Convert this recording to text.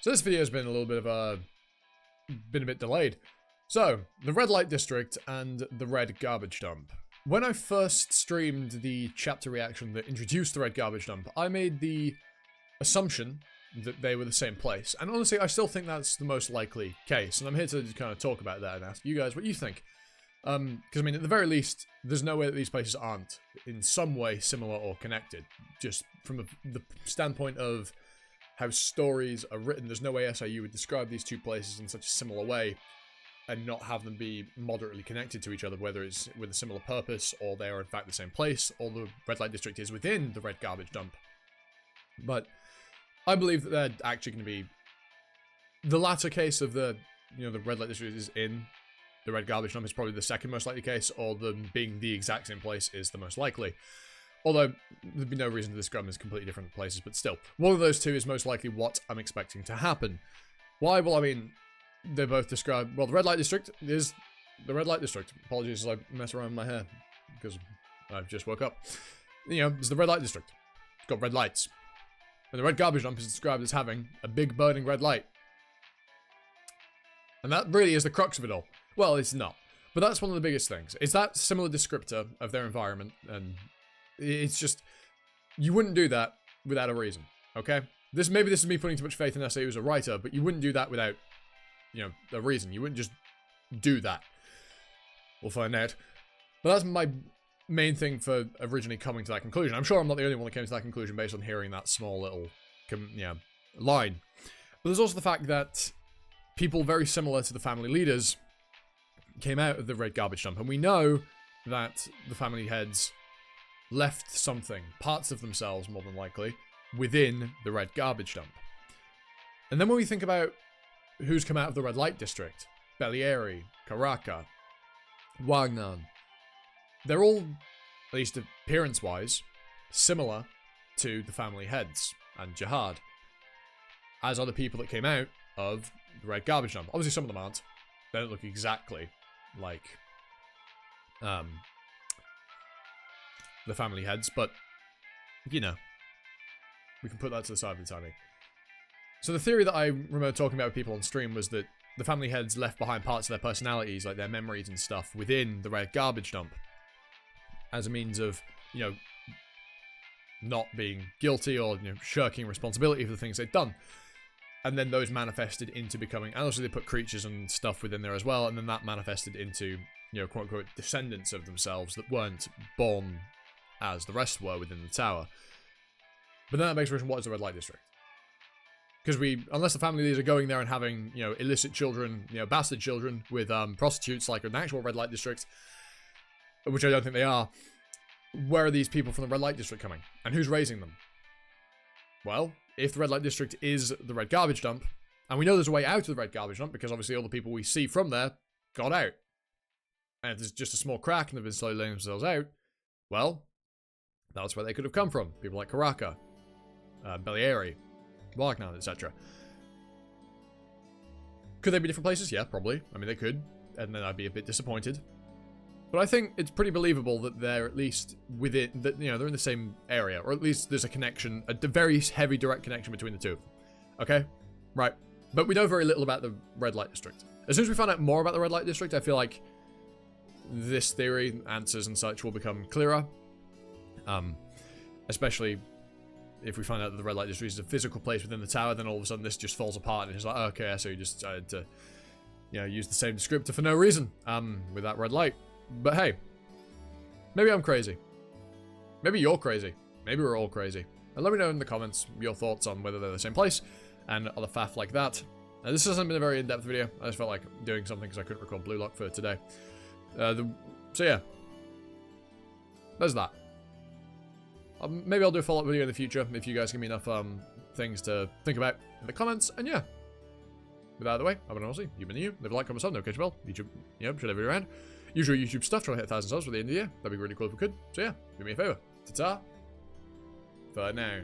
So this video has been a little bit of a bit delayed. So, the red light district and the red garbage dump. When I first streamed the chapter reaction that introduced the red garbage dump, I made the assumption that they were the same place. And honestly, I still think that's the most likely case. And I'm here to kind of talk about that and ask you guys what you think. Because, I mean, at the very least, there's no way that these places aren't in some way similar or connected. Just from the standpoint of how stories are written, there's no way SIU would describe these two places in such a similar way and not have them be moderately connected to each other, whether it's with a similar purpose, or they are in fact the same place, or the red light district is within the red garbage dump. But I believe that they're actually going to be the latter case of the red light district is in the red garbage dump is probably the second most likely case, or them being the exact same place is the most likely. Although, there'd be no reason to describe them as completely different places, but still. One of those two is most likely what I'm expecting to happen. Why? Well, I mean, they both describe... Well, the red light district is the red light district. Apologies as I mess around with my hair, because I've just woke up. It's the red light district. It's got red lights. And the red garbage dump is described as having a big burning red light. And that really is the crux of it all. Well, it's not. But that's one of the biggest things. It's that similar descriptor of their environment, and it's just... You wouldn't do that without a reason, okay? Maybe this is me putting too much faith in SAU as a writer, but you wouldn't do that without, a reason. You wouldn't just do that. We'll find out. But that's my main thing for originally coming to that conclusion. I'm sure I'm not the only one that came to that conclusion based on hearing that small little, line. But there's also the fact that people very similar to the family leaders came out of the red garbage dump, and we know that the family heads left something, parts of themselves more than likely, within the red garbage dump. And then when we think about who's come out of the red light district, Bellieri, Karaka, Wagner, they're all, at least appearance-wise, similar to the family heads and Jihad, as are the people that came out of the red garbage dump. Obviously some of them aren't. They don't look exactly like the family heads, but we can put that to the side for the time being. So the theory that I remember talking about with people on stream was that the family heads left behind parts of their personalities, like their memories and stuff, within the red garbage dump as a means of, not being guilty or, shirking responsibility for the things they've done. And then those manifested into becoming, and also they put creatures and stuff within there as well, and then that manifested into, quote-unquote, descendants of themselves that weren't born as the rest were within the tower. But then that begs the question, what is the red light district? Because unless the family leaders are going there and having, illicit children, bastard children with prostitutes like an actual red light district, which I don't think they are, where are these people from the red light district coming? And who's raising them? Well, if the red light district is the red garbage dump, and we know there's a way out of the red garbage dump because obviously all the people we see from there got out, and if there's just a small crack and they've been slowly letting themselves out, well, that's where they could have come from. People like Karaka, Bellieri, Wagner, etc. Could they be different places? Yeah, probably. I mean, they could, and then I'd be a bit disappointed. But I think it's pretty believable that they're at least within, that they're in the same area, or at least there's a connection, a very heavy direct connection between the two of them. Okay? Right. But we know very little about the red light district. As soon as we find out more about the red light district, I feel like this theory, answers and such, will become clearer. Especially if we find out that the red light district is a physical place within the tower, then all of a sudden this just falls apart and it's like, oh, okay, so you just decided to, use the same descriptor for no reason, with that red light. But hey, maybe I'm crazy. Maybe you're crazy. Maybe we're all crazy. And let me know in the comments your thoughts on whether they're the same place and other faff like that. Now, this hasn't been a very in-depth video. I just felt like doing something because I couldn't record Blue Lock for today. So yeah, there's that. Maybe I'll do a follow-up video in the future if you guys give me enough things to think about in the comments. And yeah, with that out of the way, I've been honestly, you've been new. Leave a like, comment, sub, notification bell. YouTube, should have it around. Usual YouTube stuff, trying to hit 1,000 subs for the end of the year. That'd be really cool if we could. So yeah, do me a favor. Ta-ta. For now.